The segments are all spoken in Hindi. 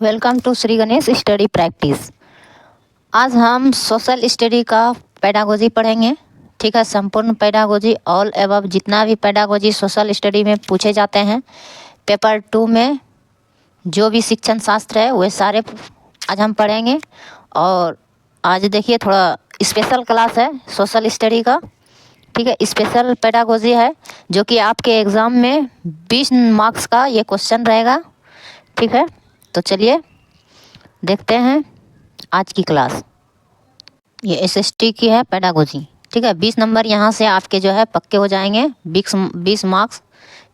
Welcome to Shri Ganesh study practice. आज हम सोशल स्टडी का पेडागोजी पढ़ेंगे। ठीक है, संपूर्ण पेडागोजी ऑल एबव जितना भी पेडागोजी सोशल स्टडी में पूछे जाते हैं पेपर 2 में, जो भी शिक्षण शास्त्र है वे सारे आज हम पढ़ेंगे। और आज देखिए थोड़ा स्पेशल क्लास है सोशल स्टडी का। ठीक है, स्पेशल पेडागोजी है जो कि आपके एग्ज़ाम में 20 मार्क्स का ये क्वेश्चन रहेगा। ठीक है, तो चलिए देखते हैं आज की क्लास। ये एसएसटी की है पेडागोजी। ठीक है, 20 नंबर यहाँ से आपके जो है पक्के हो जाएंगे, 20 मार्क्स।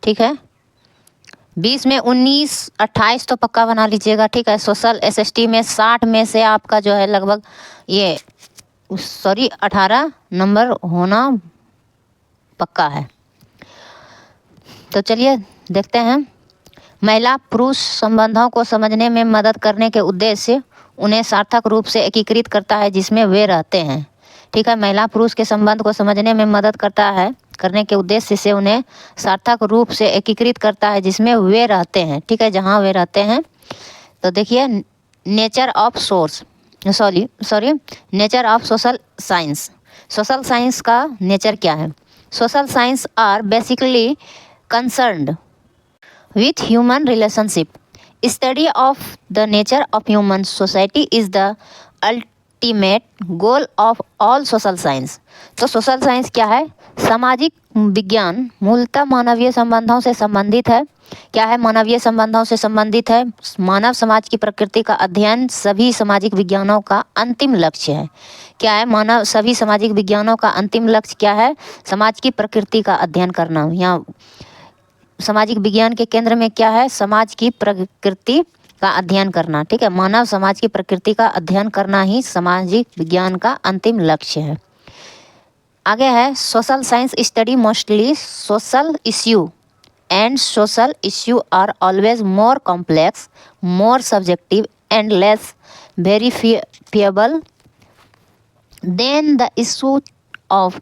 ठीक है, 20 में 19 28 तो पक्का बना लीजिएगा। ठीक है, सोशल एसएसटी में 60 में से आपका जो है लगभग 18 नंबर होना पक्का है। तो चलिए देखते हैं। महिला पुरुष संबंधों को समझने में मदद करने के उद्देश्य से उन्हें सार्थक रूप से एकीकृत करता है जिसमें वे रहते हैं। ठीक है, महिला पुरुष के संबंध को समझने में मदद करता है करने के उद्देश्य से उन्हें सार्थक रूप से एकीकृत करता है जिसमें वे रहते हैं। ठीक है, जहाँ वे रहते हैं। तो देखिए nature of nature of social science. Social science का नेचर क्या है? Social science are basically concerned with human relationship. Study of the nature of human society is the ultimate goal of all social science. तो सोशल साइंस क्या है? सामाजिक विज्ञान मूलतः मानवीय संबंधों से संबंधित है। क्या है? मानवीय संबंधों से संबंधित है। मानव समाज की प्रकृति का अध्ययन सभी सामाजिक विज्ञानों का अंतिम लक्ष्य है। क्या है? मानव सभी सामाजिक विज्ञानों का अंतिम लक्ष्य क्या है? समाज की प्रकृति का अध्ययन करना। यहाँ सामाजिक विज्ञान के केंद्र में क्या है? समाज की प्रकृति का अध्ययन करना। ठीक है, मानव समाज की प्रकृति का अध्ययन करना ही सामाजिक विज्ञान का अंतिम लक्ष्य है। आगे है social science study mostly social issue and social issue are always more complex, more subjective and less verifiable than the issue of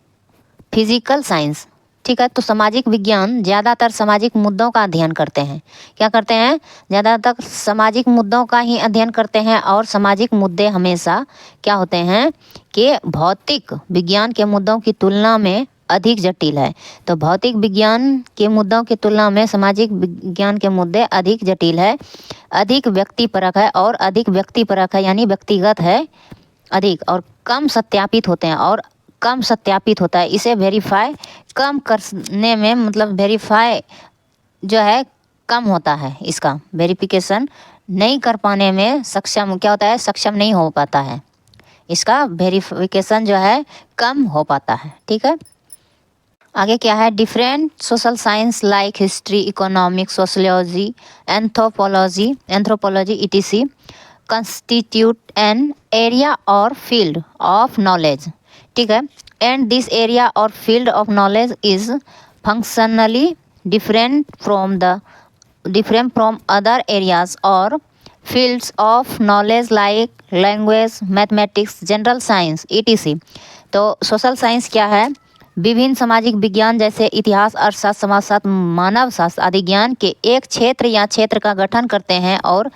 physical science. ठीक है, तो सामाजिक विज्ञान ज़्यादातर सामाजिक मुद्दों का अध्ययन करते हैं। क्या करते हैं? ज़्यादातर सामाजिक मुद्दों का ही अध्ययन करते हैं। और सामाजिक मुद्दे हमेशा क्या होते हैं कि भौतिक विज्ञान के मुद्दों की तुलना में अधिक जटिल है। तो भौतिक विज्ञान के मुद्दों की तुलना में सामाजिक विज्ञान के मुद्दे अधिक जटिल है, अधिक व्यक्तिपरक है। और अधिक व्यक्तिपरक है यानी व्यक्तिगत है अधिक, और कम सत्यापित होते हैं और कम सत्यापित होता है। इसे वेरीफाई कम करने में, मतलब वेरीफाई जो है कम होता है, इसका वेरिफिकेशन नहीं कर पाने में सक्षम क्या होता है? सक्षम नहीं हो पाता है, इसका वेरिफिकेशन जो है कम हो पाता है। ठीक है, आगे क्या है? Different social science like history, economics, sociology, anthropology ETC constitute an area और फील्ड ऑफ नॉलेज। ठीक है, एंड दिस एरिया और field of knowledge is functionally different from other areas और fields of knowledge like language, mathematics, general science ETC. तो सोशल साइंस क्या है? विभिन्न सामाजिक विज्ञान जैसे इतिहास, अर्थशास्त्र, समाजशास्त्र, मानव शास्त्र आदि ज्ञान के एक क्षेत्र या क्षेत्र का गठन करते हैं और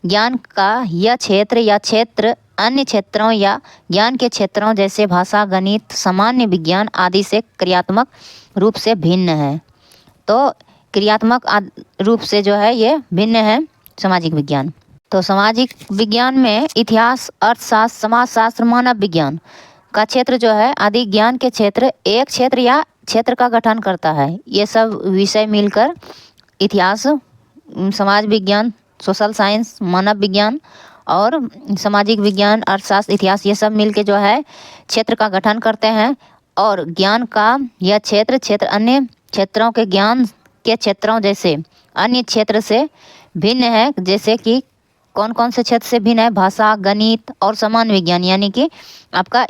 ज्ञान का यह क्षेत्र या क्षेत्र अन्य क्षेत्रों या ज्ञान के क्षेत्रों जैसे भाषा, गणित, सामान्य विज्ञान आदि से क्रियात्मक रूप से भिन्न है। तो क्रियात्मक रूप से जो है ये भिन्न है सामाजिक विज्ञान। तो सामाजिक विज्ञान में इतिहास, अर्थशास्त्र, समाजशास्त्र, मानव विज्ञान का क्षेत्र जो है आदि ज्ञान के क्षेत्र एक क्षेत्र या क्षेत्र का गठन करता है। ये सब विषय मिलकर इतिहास, समाज विज्ञान, सोशल साइंस, मानव विज्ञान और सामाजिक विज्ञान, अर्थशास्त्र, इतिहास, ये सब मिलके जो है क्षेत्र का गठन करते हैं। और ज्ञान का यह क्षेत्र अन्य क्षेत्रों के ज्ञान के क्षेत्रों जैसे अन्य क्षेत्र से भिन्न है। जैसे कि कौन कौन से क्षेत्र से भिन्न है? भाषा, गणित और सामान्य विज्ञान, यानी कि आपका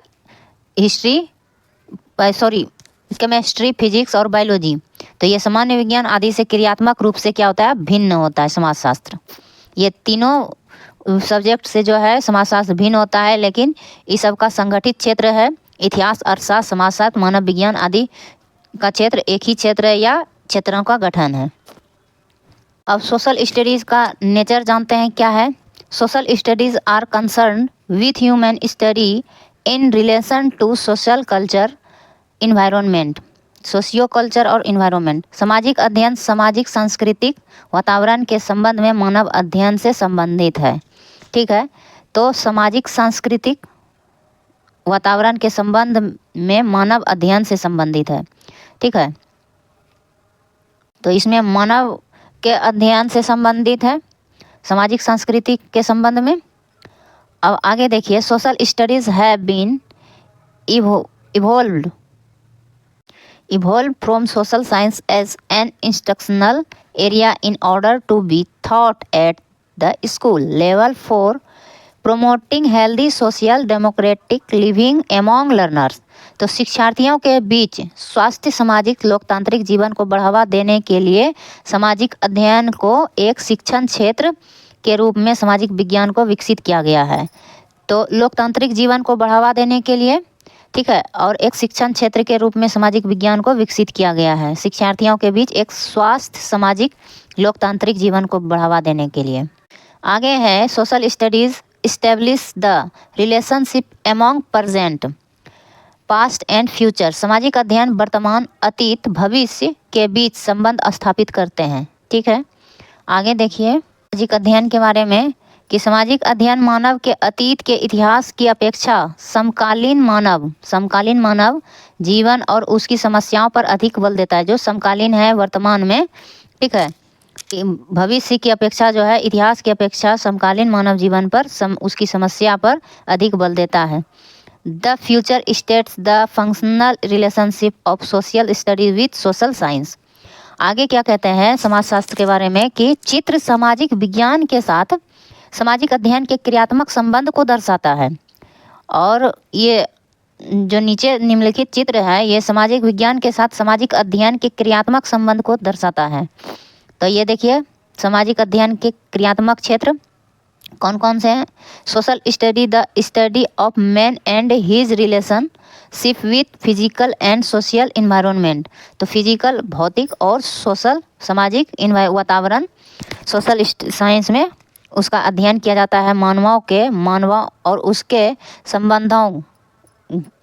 केमिस्ट्री, फिजिक्स और बायोलॉजी। तो ये सामान्य विज्ञान आदि से क्रियात्मक रूप से क्या होता है? भिन्न होता है समाजशास्त्र। ये तीनों सब्जेक्ट से जो है समाजशास्त्र भिन्न होता है, लेकिन इस सब का संगठित क्षेत्र है। इतिहास, अर्थशास्त्र, समाजशास्त्र, मानव विज्ञान आदि का क्षेत्र एक ही क्षेत्र या क्षेत्रों का गठन है। अब सोशल स्टडीज़ का नेचर जानते हैं क्या है। Social studies are concern with human study in relation to social culture environment. Socio culture और इन्वायरमेंट, सामाजिक अध्ययन सामाजिक सांस्कृतिक वातावरण के संबंध में मानव अध्ययन से संबंधित है। ठीक है, तो सामाजिक सांस्कृतिक वातावरण के संबंध में मानव अध्ययन से संबंधित है। ठीक है, तो इसमें मानव के अध्ययन से संबंधित है, सामाजिक सांस्कृतिक के संबंध में। अब आगे देखिए, social studies have been evolved from social science as an instructional area in order to be taught at the school level for promoting healthy social democratic living among learners। तो शिक्षार्थियों के बीच स्वास्थ्य सामाजिक लोकतांत्रिक जीवन को बढ़ावा देने के लिए सामाजिक अध्ययन को एक शिक्षण क्षेत्र के रूप में सामाजिक विज्ञान को विकसित किया गया है। तो लोकतांत्रिक जीवन को बढ़ावा देने के लिए, ठीक है, और एक शिक्षण क्षेत्र के रूप में सामाजिक विज्ञान को विकसित किया गया है शिक्षार्थियों के बीच एक स्वास्थ्य सामाजिक लोकतांत्रिक जीवन को बढ़ावा देने के लिए। आगे है, social studies establish the relationship among present past and future. सामाजिक अध्ययन वर्तमान अतीत भविष्य के बीच संबंध स्थापित करते हैं। ठीक है, आगे देखिए सामाजिक अध्ययन के बारे में कि सामाजिक अध्ययन मानव के अतीत के इतिहास की अपेक्षा समकालीन मानव जीवन और उसकी समस्याओं पर अधिक बल देता है। जो समकालीन है वर्तमान में, ठीक है, भविष्य की अपेक्षा जो है इतिहास की अपेक्षा समकालीन मानव जीवन पर उसकी समस्या पर अधिक बल देता है। The future states the functional relationship of social studies with social science. आगे क्या कहते हैं समाजशास्त्र के बारे में कि चित्र सामाजिक विज्ञान के साथ सामाजिक अध्ययन के क्रियात्मक संबंध को दर्शाता है। और ये जो नीचे निम्नलिखित चित्र है ये सामाजिक विज्ञान के साथ सामाजिक अध्ययन के क्रियात्मक संबंध को दर्शाता है। तो ये देखिए सामाजिक अध्ययन के क्रियात्मक क्षेत्र कौन कौन से हैं। Social study the study of man and his relationship with physical and social environment. तो फिजिकल भौतिक और सोशल सामाजिक वातावरण सोशल साइंस में उसका अध्ययन किया जाता है। मानव और उसके संबंधों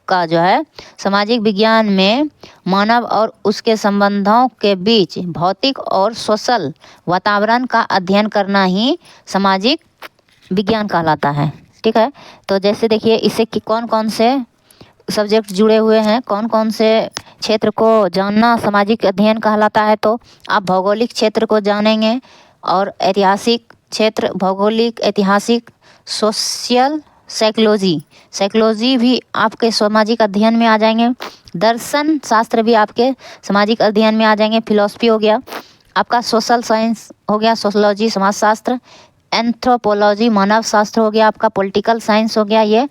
का जो है सामाजिक विज्ञान में मानव और उसके संबंधों के बीच भौतिक और सोशल वातावरण का अध्ययन करना ही सामाजिक विज्ञान कहलाता है। ठीक है, तो जैसे देखिए इससे कि कौन कौन से सब्जेक्ट जुड़े हुए हैं, कौन कौन से क्षेत्र को जानना सामाजिक अध्ययन कहलाता है। तो आप भौगोलिक क्षेत्र को जानेंगे और ऐतिहासिक क्षेत्र, भौगोलिक, ऐतिहासिक, सोशल साइकोलॉजी भी आपके सामाजिक अध्ययन में आ जाएंगे। दर्शन शास्त्र भी आपके सामाजिक अध्ययन में आ जाएंगे। फिलॉसफी हो गया आपका, सोशल साइंस हो गया सोशलॉजी समाजशास्त्र, एंथ्रोपोलॉजी मानव शास्त्र हो गया आपका, पॉलिटिकल साइंस हो गया ये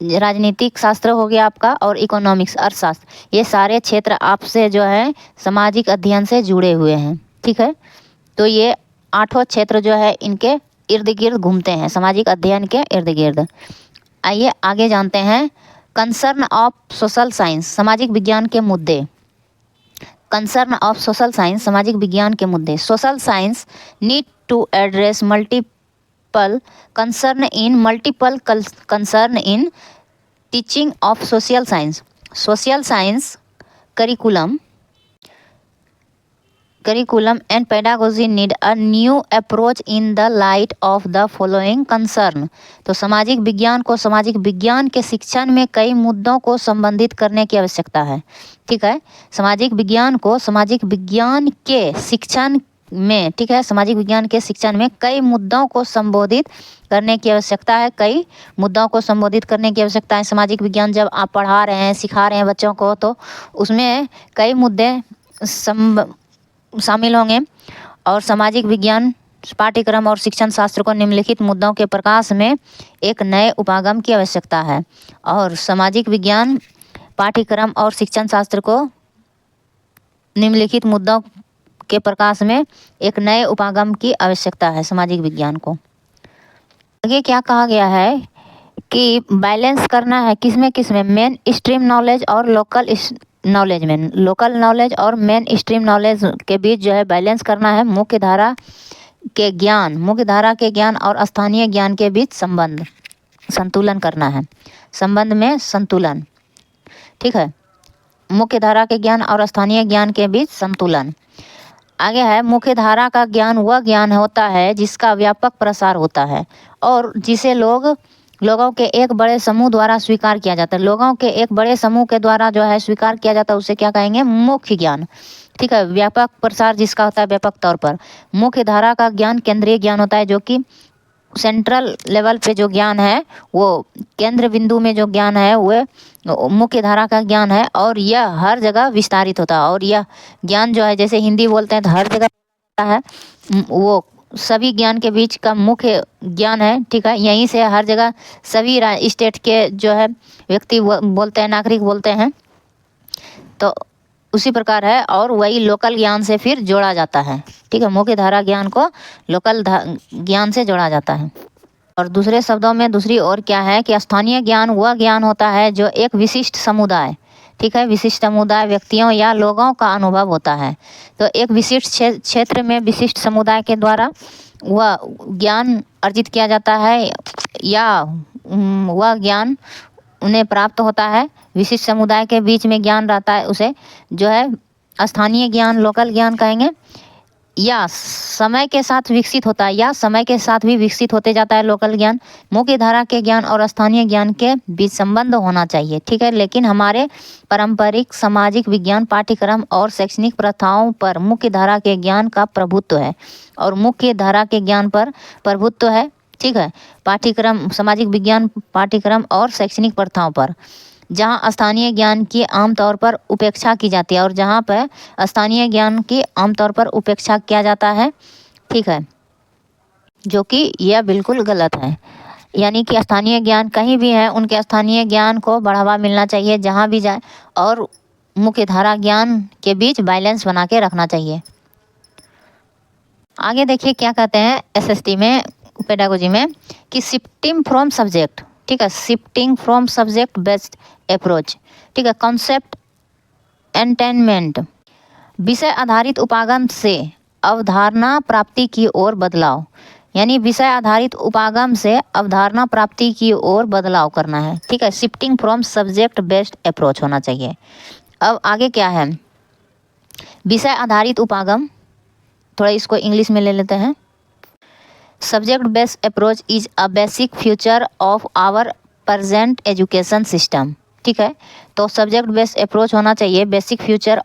राजनीतिक शास्त्र हो गया आपका, और इकोनॉमिक्स अर्थशास्त्र। ये सारे क्षेत्र आपसे जो है सामाजिक अध्ययन से जुड़े हुए हैं। ठीक है, तो ये 8 क्षेत्र जो है इनके इर्द गिर्द घूमते हैं, सामाजिक अध्ययन के इर्द गिर्द। आइए आगे जानते हैं कंसर्न ऑफ सोशल साइंस, सामाजिक विज्ञान के मुद्दे। कंसर्न ऑफ सोशल साइंस, सामाजिक विज्ञान के मुद्दे। Social science need to address multiple concern in teaching of social science. Social science curriculum and pedagogy need a new approach in the light of the following concern। तो सामाजिक विज्ञान को सामाजिक विज्ञान के शिक्षण में कई मुद्दों को संबंधित करने की आवश्यकता है। ठीक है, सामाजिक विज्ञान को सामाजिक विज्ञान के शिक्षण में, ठीक है, सामाजिक विज्ञान के शिक्षण में कई मुद्दों को संबोधित करने की आवश्यकता है। कई मुद्दों को संबोधित करने की आवश्यकता है। सामाजिक विज्ञान जब आप पढ़ा रहे हैं, सिखा रहे हैं बच्चों को, तो उसमें कई मुद्दे शामिल होंगे। और सामाजिक विज्ञान पाठ्यक्रम और शिक्षण शास्त्र को निम्नलिखित मुद्दों के प्रकाश में एक नए उपागम की आवश्यकता है। और सामाजिक विज्ञान पाठ्यक्रम और शिक्षण शास्त्र को निम्नलिखित मुद्दों के प्रकाश में एक नए उपागम की आवश्यकता है सामाजिक विज्ञान को। आगे क्या कहा गया है कि बैलेंस करना है किसमें मेन स्ट्रीम नॉलेज और लोकल नॉलेज में। लोकल नॉलेज और मेन स्ट्रीम नॉलेज के बीच जो है बैलेंस करना है। मुख्य धारा के ज्ञान, मुख्य धारा के ज्ञान और स्थानीय ज्ञान के बीच संतुलन करना है। संबंध में संतुलन, ठीक है। मुख्य धारा के ज्ञान और स्थानीय ज्ञान के बीच संतुलन। आगे है, मुख्य धारा का ज्ञान वह ज्ञान होता है जिसका व्यापक प्रसार होता है और जिसे लोगों के एक बड़े समूह द्वारा स्वीकार किया जाता है। लोगों के एक बड़े समूह के द्वारा जो है स्वीकार किया जाता है उसे क्या कहेंगे? मुख्य ज्ञान, ठीक है। व्यापक प्रसार जिसका होता है व्यापक तौर पर। मुख्य धारा का ज्ञान केंद्रीय ज्ञान होता है, जो कि सेंट्रल लेवल पे जो ज्ञान है, वो केंद्र बिंदु में जो ज्ञान है वो मुख्य धारा का ज्ञान है और यह हर जगह विस्तारित होता है। और यह ज्ञान जो है, जैसे हिंदी बोलते हैं तो हर जगह है, वो सभी ज्ञान के बीच का मुख्य ज्ञान है, ठीक है। यहीं से हर जगह सभी स्टेट के जो है व्यक्ति बोलते हैं, नागरिक बोलते हैं, तो उसी प्रकार है। और वही लोकल ज्ञान से फिर जोड़ा जाता है, ठीक है। मुख्य धारा ज्ञान को लोकल ज्ञान से जोड़ा जाता है। और दूसरे शब्दों में दूसरी ओर क्या है कि स्थानीय ज्ञान वह ज्ञान होता है जो एक विशिष्ट समुदाय, ठीक है, विशिष्ट समुदाय व्यक्तियों या लोगों का अनुभव होता है। तो एक विशिष्ट क्षेत्र में विशिष्ट समुदाय के द्वारा वह ज्ञान अर्जित किया जाता है या वह ज्ञान उन्हें प्राप्त होता है। विशिष्ट समुदाय के बीच में ज्ञान रहता है, उसे जो है स्थानीय ज्ञान, लोकल ज्ञान कहेंगे। या समय के साथ विकसित होता है, या समय के साथ भी विकसित होते जाता है लोकल ज्ञान। मुख्य धारा के ज्ञान और स्थानीय ज्ञान के बीच संबंध होना चाहिए, ठीक है। लेकिन हमारे पारंपरिक सामाजिक विज्ञान पाठ्यक्रम और शैक्षणिक प्रथाओं पर मुख्य धारा के ज्ञान का प्रभुत्व है और मुख्य धारा के ज्ञान पर प्रभुत्व है, ठीक है। पाठ्यक्रम, सामाजिक विज्ञान पाठ्यक्रम और शैक्षणिक प्रथाओं पर, जहाँ स्थानीय ज्ञान की आमतौर पर उपेक्षा की जाती है और जहाँ पर स्थानीय ज्ञान की आमतौर पर उपेक्षा किया जाता है, ठीक है, जो कि यह बिल्कुल गलत है। यानी कि स्थानीय ज्ञान कहीं भी है, उनके स्थानीय ज्ञान को बढ़ावा मिलना चाहिए जहाँ भी जाए, और मुख्य धारा ज्ञान के बीच बैलेंस बना के रखना चाहिए। आगे देखिए क्या कहते हैं एसएसटी में, पेडागोजी में, कि शिफ्टिंग फ्रॉम सब्जेक्ट, ठीक है, shifting from subject based approach, ठीक है। कॉन्सेप्ट एंटेनमेंट, विषय आधारित उपागम से अवधारणा प्राप्ति की ओर बदलाव, यानी विषय आधारित उपागम से अवधारणा प्राप्ति की ओर बदलाव करना है, ठीक है। Shifting from subject based approach होना चाहिए। अब आगे क्या है, विषय आधारित उपागम, थोड़ा इसको इंग्लिश में ले लेते हैं। Subject based approach is a basic feature of our present education system, ठीक है। तो सब्जेक्ट बेस्ड अप्रोच होना चाहिए, basic future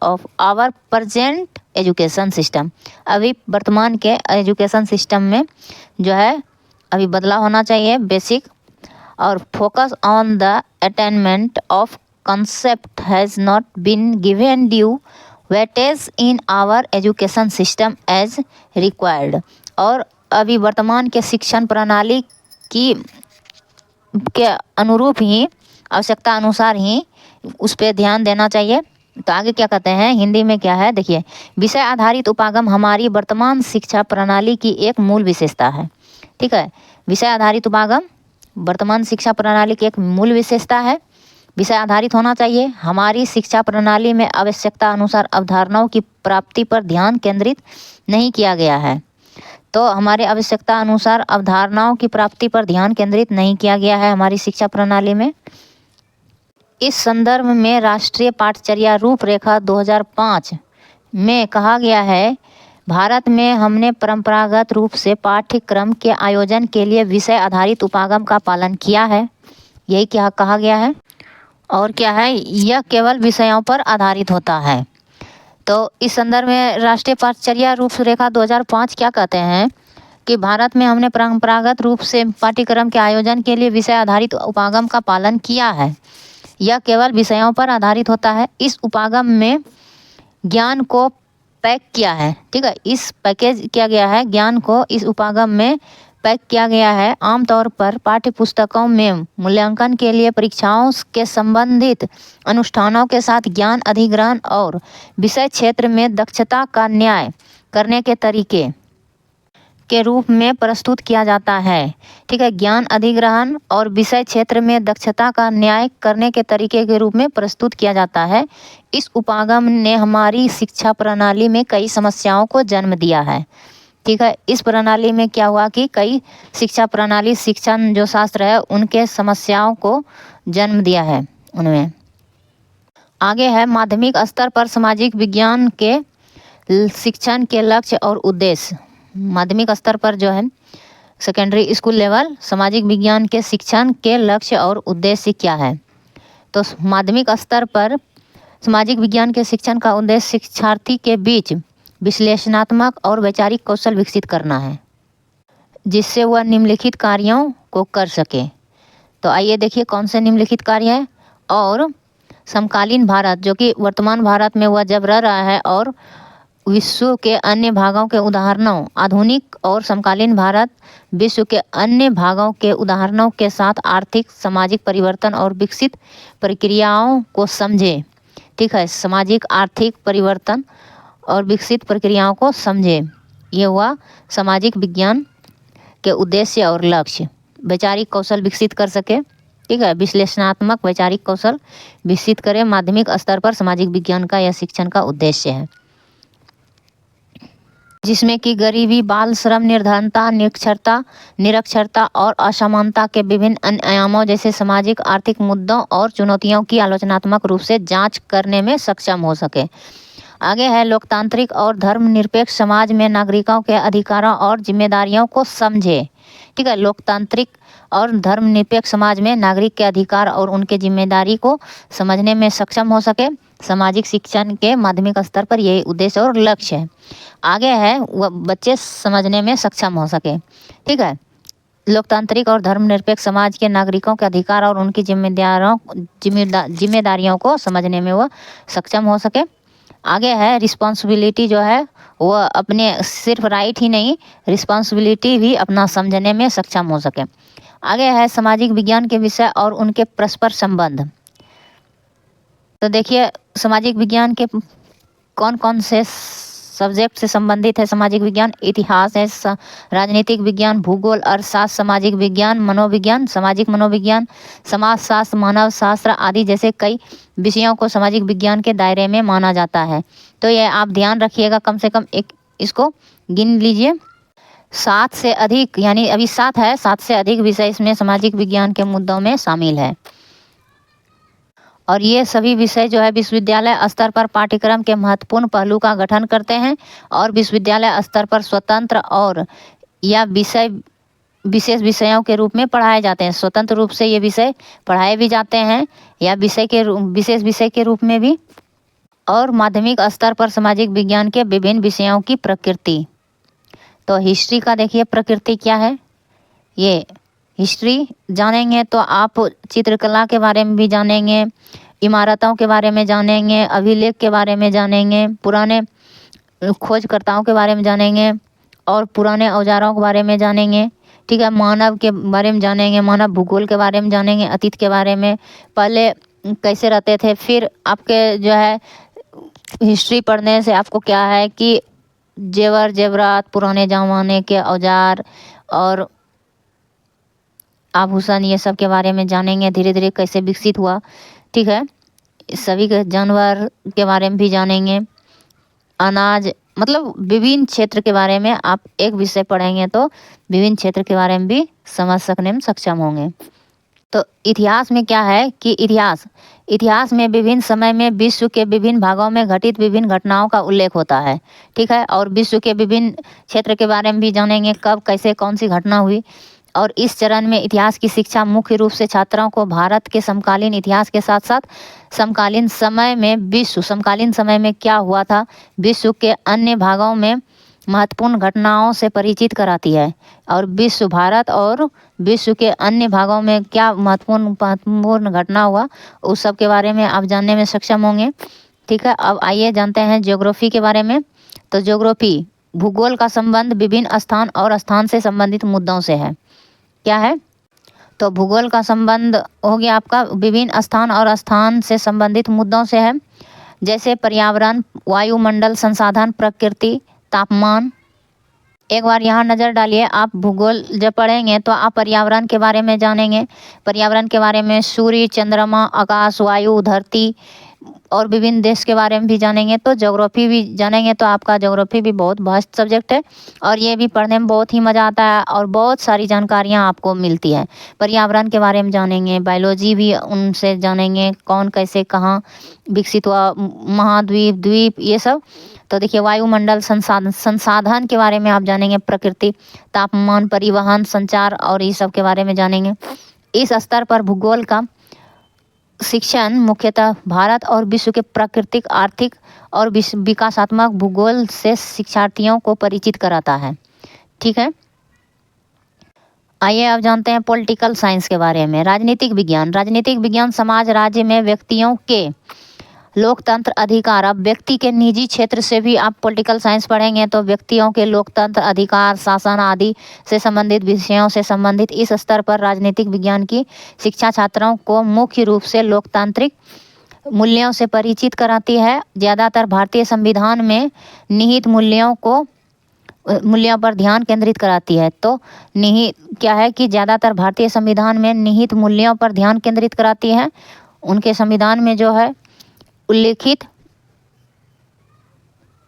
of our present education system. अभी वर्तमान के एजुकेशन सिस्टम में जो है अभी बदलाव होना चाहिए, बेसिक। और focus on the attainment of concept has not been given due weightage in our education system as required। और अभी वर्तमान के शिक्षण प्रणाली के अनुरूप ही, आवश्यकता अनुसार ही उस पर ध्यान देना चाहिए। तो आगे क्या कहते हैं हिंदी में क्या है, देखिए, विषय आधारित उपागम हमारी वर्तमान शिक्षा प्रणाली की एक मूल विशेषता है, ठीक है। विषय आधारित उपागम वर्तमान शिक्षा प्रणाली की एक मूल विशेषता है। विषय आधारित होना चाहिए। हमारी शिक्षा प्रणाली में आवश्यकता अनुसार अवधारणाओं की प्राप्ति पर ध्यान केंद्रित नहीं किया गया है। तो हमारे आवश्यकता अनुसार अवधारणाओं की प्राप्ति पर ध्यान केंद्रित नहीं किया गया है हमारी शिक्षा प्रणाली में। इस संदर्भ में राष्ट्रीय पाठचर्या रूपरेखा 2005 में कहा गया है, भारत में हमने परंपरागत रूप से पाठ्यक्रम के आयोजन के लिए विषय आधारित उपागम का पालन किया है। यही क्या कहा गया है, और क्या है, यह केवल विषयों पर आधारित होता है। तो इस संदर्भ में राष्ट्रीय पाठचर्या रूपरेखा 2005 क्या कहते हैं कि भारत में हमने परंपरागत रूप से पाठ्यक्रम के आयोजन के लिए विषय आधारित उपागम का पालन किया है। यह केवल विषयों पर आधारित होता है। इस उपागम में ज्ञान को पैक किया है, ठीक है, इस पैकेज किया गया है, ज्ञान को इस उपागम में पैक किया गया है। आमतौर पर पाठ्य पुस्तकों में मूल्यांकन के लिए परीक्षाओं के संबंधित अनुष्ठानों के साथ ज्ञान अधिग्रहण और विषय क्षेत्र में दक्षता का न्याय करने के तरीके के रूप में प्रस्तुत किया जाता है। ठीक है, ज्ञान अधिग्रहण और विषय क्षेत्र में दक्षता का न्याय करने के तरीके के रूप में प्रस्तुत किया जाता है। इस उपागम ने हमारी शिक्षा प्रणाली में कई समस्याओं को जन्म दिया है। ठीक है, इस प्रणाली में क्या हुआ कि कई शिक्षा प्रणाली, शिक्षण जो शास्त्र है, उनके समस्याओं को जन्म दिया है उनमें। आगे है माध्यमिक स्तर पर सामाजिक विज्ञान के शिक्षण के लक्ष्य और उद्देश्य। माध्यमिक स्तर पर जो है सेकेंडरी स्कूल लेवल सामाजिक विज्ञान के शिक्षण के लक्ष्य और उद्देश्य क्या है? तो माध्यमिक स्तर पर सामाजिक विज्ञान के शिक्षण का उद्देश्य शिक्षार्थी के बीच विश्लेषणात्मक और वैचारिक कौशल विकसित करना है, जिससे वह निम्नलिखित कार्यों को कर सके। तो आइए देखिए कौन से निम्नलिखित कार्य है। और समकालीन भारत, जो कि वर्तमान भारत में वह जब रह रहा है, और विश्व के अन्य भागों के उदाहरणों, आधुनिक और समकालीन भारत विश्व के अन्य भागों के उदाहरणों के साथ आर्थिक सामाजिक परिवर्तन और विकसित प्रक्रियाओं को समझे। ठीक है, सामाजिक आर्थिक परिवर्तन और विकसित प्रक्रियाओं को समझे। ये हुआ सामाजिक विज्ञान के उद्देश्य और लक्ष्य। वैचारिक कौशल विकसित कर सके। ठीक है, विश्लेषणात्मक वैचारिक कौशल विकसित करें। माध्यमिक स्तर पर सामाजिक विज्ञान का यह शिक्षण का उद्देश्य है, जिसमें कि गरीबी, बाल श्रम, निर्धनता, निरक्षरता और असमानता के विभिन्न अन्य आयामों जैसे सामाजिक आर्थिक मुद्दों और चुनौतियों की आलोचनात्मक रूप से जांच करने में सक्षम हो सके। आगे है लोकतांत्रिक और धर्मनिरपेक्ष समाज में नागरिकों के अधिकारों और जिम्मेदारियों को समझे। ठीक है, लोकतांत्रिक और धर्मनिरपेक्ष समाज में नागरिक के अधिकार और उनके जिम्मेदारी को समझने में सक्षम हो सके। सामाजिक शिक्षण के माध्यमिक स्तर पर यही उद्देश्य और लक्ष्य है। आगे है वह बच्चे समझने में सक्षम हो सके। ठीक है, लोकतांत्रिक और धर्मनिरपेक्ष समाज के नागरिकों के अधिकार और उनकी जिम्मेदारियों को समझने में वह सक्षम हो सके। आगे है रिस्पॉन्सिबिलिटी, जो है वह अपने सिर्फ राइट ही नहीं, रिस्पॉन्सिबिलिटी भी अपना समझने में सक्षम हो सके। आगे है सामाजिक विज्ञान के विषय और उनके परस्पर संबंध। तो देखिए सामाजिक विज्ञान के कौन कौन से सब्जेक्ट से संबंधित है सामाजिक विज्ञान। इतिहास है, राजनीतिक विज्ञान, भूगोल, अर्थशास्त्र, सामाजिक विज्ञान, मनोविज्ञान, सामाजिक मनोविज्ञान, समाजशास्त्र, मानव शास्त्र आदि जैसे कई विषयों को सामाजिक विज्ञान के दायरे में माना जाता है। तो ये आप ध्यान रखिएगा, कम से कम एक इसको गिन लीजिए। 7 से अधिक, यानी अभी 7 है, 7 से अधिक विषय इसमें सामाजिक विज्ञान के मुद्दों में शामिल है। और ये सभी विषय जो है विश्वविद्यालय स्तर पर पाठ्यक्रम के महत्वपूर्ण पहलू का गठन करते हैं और विश्वविद्यालय स्तर पर स्वतंत्र और या विशेष विषयों के रूप में पढ़ाए जाते हैं। स्वतंत्र रूप से ये विषय पढ़ाए भी जाते हैं या विशेष विषय के रूप में भी। और माध्यमिक स्तर पर सामाजिक विज्ञान के विभिन्न विषयों की प्रकृति। तो हिस्ट्री का देखिए प्रकृति क्या है। ये हिस्ट्री जानेंगे तो आप चित्रकला के बारे में भी जानेंगे, इमारतों के बारे में जानेंगे, अभिलेख के बारे में जानेंगे, पुराने खोजकर्ताओं के बारे में जानेंगे और पुराने औजारों के बारे में जानेंगे। ठीक है, मानव के बारे में जानेंगे, मानव भूगोल के बारे में जानेंगे, अतीत के बारे में, पहले कैसे रहते थे। फिर आपके जो है हिस्ट्री पढ़ने से आपको क्या है कि जेवर जेवरात, पुराने ज़माने के औजार और आभूषण, ये सब के बारे में जानेंगे, धीरे धीरे कैसे विकसित हुआ। ठीक है, सभी के जानवर के बारे में भी जानेंगे, अनाज, मतलब विभिन्न क्षेत्र के बारे में आप एक विषय पढ़ेंगे तो विभिन्न क्षेत्र के बारे में भी समझ सकने में सक्षम होंगे। तो इतिहास में क्या है कि इतिहास में विभिन्न समय में विश्व के विभिन्न भागों में घटित विभिन्न घटनाओं का उल्लेख होता है। ठीक है, और विश्व के विभिन्न क्षेत्र के बारे में भी जानेंगे, कब कैसे कौन सी घटना हुई। और इस चरण में इतिहास की शिक्षा मुख्य रूप से छात्रों को भारत के समकालीन इतिहास के साथ साथ समकालीन समय में क्या हुआ था, विश्व के अन्य भागों में महत्वपूर्ण घटनाओं से परिचित कराती है। और भारत और विश्व के अन्य भागों में क्या महत्वपूर्ण घटना हुआ, उस सब के बारे में आप जानने में सक्षम होंगे। ठीक है, अब आइए जानते हैं ज्योग्राफी के बारे में। तो ज्योग्राफी, भूगोल का संबंध विभिन्न स्थान और स्थान से संबंधित मुद्दों से है। क्या है? तो भूगोल का संबंध हो गया आपका विभिन्न स्थान और स्थान से संबंधित मुद्दों से है, जैसे पर्यावरण, वायुमंडल, संसाधन, प्रकृति, तापमान, एक बार यहाँ नज़र डालिए। आप भूगोल जब पढ़ेंगे तो आप पर्यावरण के बारे में जानेंगे। पर्यावरण के बारे में सूर्य, चंद्रमा, आकाश, वायु, धरती और विभिन्न देश के बारे में भी जानेंगे। तो ज्योग्राफी भी जानेंगे तो आपका ज्योग्राफी भी बहुत वास्ट सब्जेक्ट है और ये भी पढ़ने में बहुत ही मज़ा आता है और बहुत सारी जानकारियाँ आपको मिलती है। पर्यावरण के बारे में जानेंगे, बायोलॉजी भी उनसे जानेंगे, कौन कैसे कहाँ विकसित हुआ, महाद्वीप, द्वीप, ये सब। तो देखिए वायुमंडल, संसाधन के बारे में आप जानेंगे, प्रकृति, तापमान, परिवहन, संचार और ये सब के बारे में जानेंगे। इस स्तर पर भूगोल का शिक्षण मुख्यतः भारत और विश्व के प्राकृतिक, आर्थिक और विकासात्मक भूगोल से शिक्षार्थियों को परिचित कराता है। ठीक है, आइए अब जानते हैं पॉलिटिकल साइंस के बारे में। राजनीतिक विज्ञान। राजनीतिक विज्ञान समाज, राज्य में व्यक्तियों के लोकतंत्र अधिकार। अब व्यक्ति के निजी क्षेत्र से भी आप पॉलिटिकल साइंस पढ़ेंगे तो व्यक्तियों के लोकतंत्र अधिकार, शासन आदि से संबंधित विषयों से संबंधित इस स्तर पर राजनीतिक विज्ञान की शिक्षा छात्रों को मुख्य रूप से लोकतांत्रिक मूल्यों से परिचित कराती है। ज़्यादातर भारतीय संविधान में निहित मूल्यों पर ध्यान केंद्रित कराती है। तो निहित क्या है कि ज़्यादातर भारतीय संविधान में निहित मूल्यों पर ध्यान केंद्रित कराती है। उनके संविधान में जो है उल्लेखित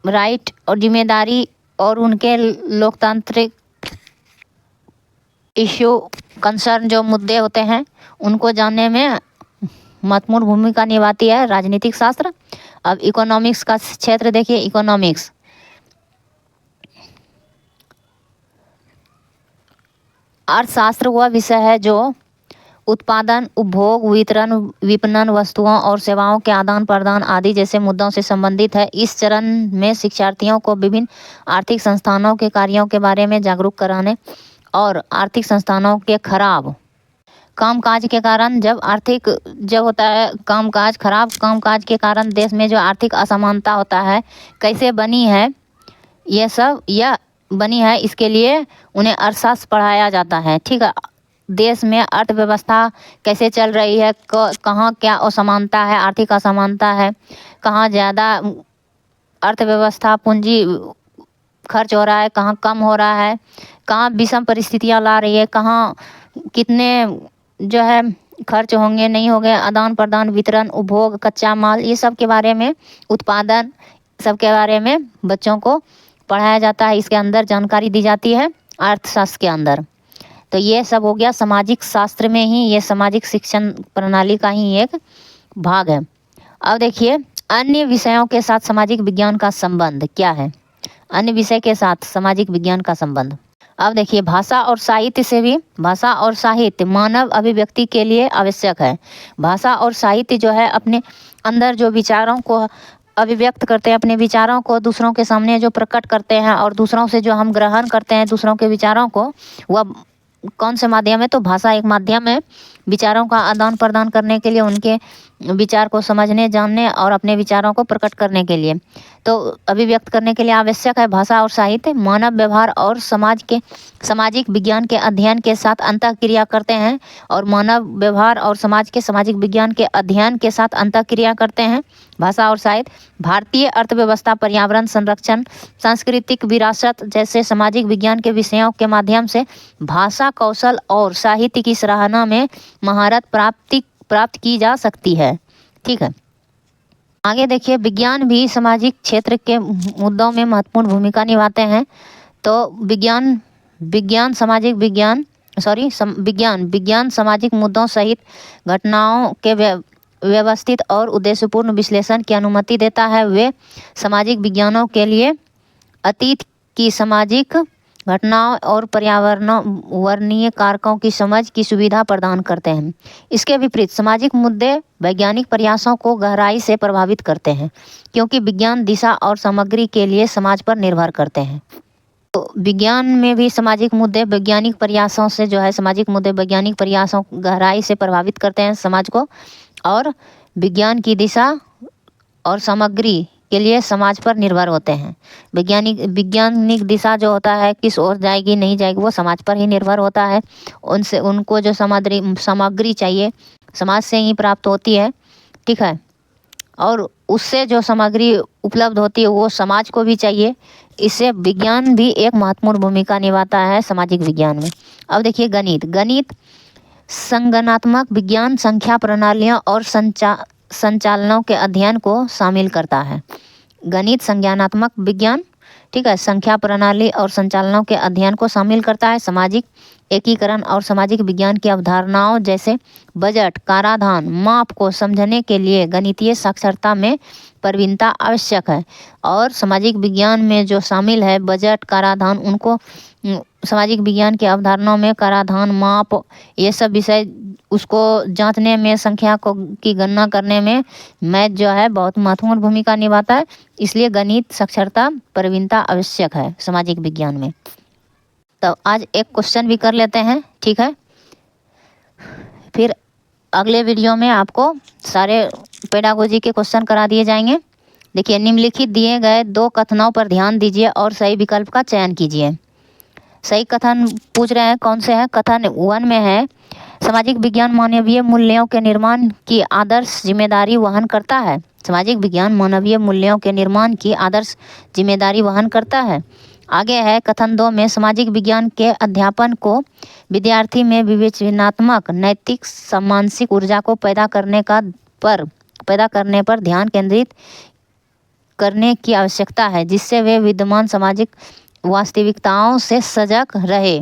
राइट और जिम्मेदारी और उनके लोकतांत्रिक इश्यू, कंसर्न, जो मुद्दे होते हैं उनको जानने में महत्वपूर्ण भूमिका निभाती है राजनीतिक शास्त्र। अब इकोनॉमिक्स का क्षेत्र देखिए। इकोनॉमिक्स अर्थशास्त्र वह विषय है जो उत्पादन, उपभोग, वितरण, विपणन, वस्तुओं और सेवाओं के आदान प्रदान आदि जैसे मुद्दों से संबंधित है। इस चरण में शिक्षार्थियों को विभिन्न आर्थिक संस्थानों के कार्यों के बारे में जागरूक कराने और आर्थिक संस्थानों के खराब कामकाज के कारण, जब होता है कामकाज, खराब कामकाज के कारण देश में जो आर्थिक असमानता होता है कैसे बनी है, यह बनी है, इसके लिए उन्हें अर्थशास्त्र पढ़ाया जाता है। ठीक है, देश में अर्थव्यवस्था कैसे चल रही है, कहाँ क्या असमानता है, आर्थिक असमानता है, कहाँ ज़्यादा अर्थव्यवस्था पूंजी खर्च हो रहा है, कहाँ कम हो रहा है, कहाँ विषम परिस्थितियाँ ला रही है, कहाँ कितने जो है खर्च होंगे, नहीं होंगे, आदान प्रदान, वितरण, उपभोग, कच्चा माल, ये सब के बारे में, उत्पादन, सब के बारे में बच्चों को पढ़ाया जाता है। इसके अंदर जानकारी दी जाती है अर्थशास्त्र के अंदर। तो ये सब हो गया सामाजिक शास्त्र में ही, ये सामाजिक शिक्षण प्रणाली का ही एक भाग है। अब देखिए अन्य विषयों के साथ सामाजिक विज्ञान का संबंध क्या है। अन्य विषय के साथ सामाजिक विज्ञान का संबंध। अब देखिए भाषा और साहित्य से भी। भाषा और साहित्य मानव अभिव्यक्ति के लिए आवश्यक है। भाषा और साहित्य जो है अपने अंदर जो विचारों को अभिव्यक्त करते हैं, अपने विचारों को दूसरों के सामने जो प्रकट करते हैं और दूसरों से जो हम ग्रहण करते हैं दूसरों के विचारों को, वह कौन से माध्यम है, तो भाषा एक माध्यम है विचारों का आदान प्रदान करने के लिए, उनके विचार को समझने, जानने और अपने विचारों को प्रकट करने के लिए, तो अभिव्यक्त करने के लिए आवश्यक है भाषा और साहित्य। मानव व्यवहार और सामाजिक विज्ञान के अध्ययन के साथ अंतःक्रिया करते हैं और मानव व्यवहार और समाज के सामाजिक विज्ञान के अध्ययन के साथ अंतःक्रिया करते हैं भाषा और साहित्य। भारतीय अर्थव्यवस्था, पर्यावरण संरक्षण, सांस्कृतिक विरासत जैसे सामाजिक विज्ञान के विषयों के माध्यम से भाषा कौशल और साहित्य की सराहना में महारत प्राप्त की जा सकती है। ठीक है, आगे देखिए विज्ञान भी सामाजिक क्षेत्र के मुद्दों में महत्वपूर्ण भूमिका निभाते हैं। तो विज्ञान सामाजिक मुद्दों सहित घटनाओं के व्यवस्थित और उद्देश्यपूर्ण विश्लेषण की अनुमति देता है। वे सामाजिक विज्ञानों के लिए अतीत की सामाजिक घटनाओं और पर्यावरणीय कारकों की समझ की सुविधा प्रदान करते हैं। इसके विपरीत सामाजिक मुद्दे वैज्ञानिक प्रयासों को गहराई से प्रभावित करते हैं क्योंकि विज्ञान दिशा और सामग्री के लिए समाज पर निर्भर करते हैं। तो विज्ञान में भी सामाजिक मुद्दे वैज्ञानिक प्रयासों से जो है सामाजिक मुद्दे वैज्ञानिक प्रयासों गहराई से प्रभावित करते हैं समाज को, और विज्ञान की दिशा और सामग्री के लिए समाज पर निर्भर होते हैं। वैज्ञानिक दिशा जो होता है किस ओर जाएगी नहीं जाएगी वो समाज पर ही निर्भर होता है। उनको जो सामग्री चाहिए समाज से ही प्राप्त होती है। ठीक है, और उससे जो सामग्री उपलब्ध होती है वो समाज को भी चाहिए, इससे विज्ञान भी एक महत्वपूर्ण भूमिका निभाता है सामाजिक विज्ञान में। अब देखिए गणित। गणित संगणनात्मक विज्ञान, संख्या प्रणालियों और संचालनों के अध्ययन को शामिल करता है। गणित संज्ञानात्मक विज्ञान, ठीक है, संख्या प्रणाली और संचालनों के अध्ययन को शामिल करता है। सामाजिक एकीकरण और सामाजिक विज्ञान की अवधारणाओं जैसे बजट, कराधान, माप को समझने के लिए गणितीय साक्षरता में प्रवीणता आवश्यक है। और सामाजिक विज्ञान में जो शामिल है बजट, कराधान, उनको सामाजिक विज्ञान की अवधारणाओं में कराधान, माप, ये सब विषय उसको जांचने में, संख्या को की गणना करने में मैथ जो है बहुत महत्वपूर्ण भूमिका निभाता है। इसलिए गणित साक्षरता प्रवीणता आवश्यक है सामाजिक विज्ञान में। तो आज एक क्वेश्चन भी कर लेते हैं, ठीक है। फिर अगले वीडियो में आपको सारे पेडागोजी के क्वेश्चन करा दिए जाएंगे। देखिए, निम्नलिखित दिए गए 2 कथनों पर ध्यान दीजिए और सही विकल्प का चयन कीजिए। सही कथन पूछ रहे हैं कौन से हैं। कथन 1 में है सामाजिक विज्ञान मानवीय मूल्यों के निर्माण की आदर्श जिम्मेदारी वहन करता है। सामाजिक विज्ञान मानवीय मूल्यों के निर्माण की आदर्श जिम्मेदारी वहन करता है। आगे है कथन 2 में सामाजिक विज्ञान के अध्यापन को विद्यार्थी में विवेचनात्मक, नैतिक, मानसिक ऊर्जा को पैदा करने पर ध्यान केंद्रित करने की आवश्यकता है, जिससे वे विद्यमान सामाजिक वास्तविकताओं से सजग रहे।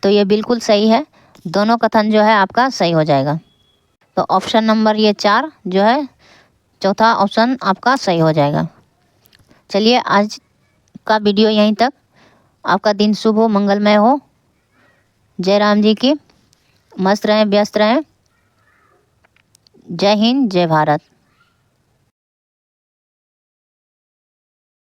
तो ये बिल्कुल सही है, दोनों कथन जो है आपका सही हो जाएगा। तो ऑप्शन नंबर ये 4 जो है, चौथा ऑप्शन आपका सही हो जाएगा। चलिए, आज का वीडियो यहीं तक। आपका दिन शुभ हो, मंगलमय हो। जय राम जी की। मस्त रहें, व्यस्त रहें। जय हिंद, जय भारत।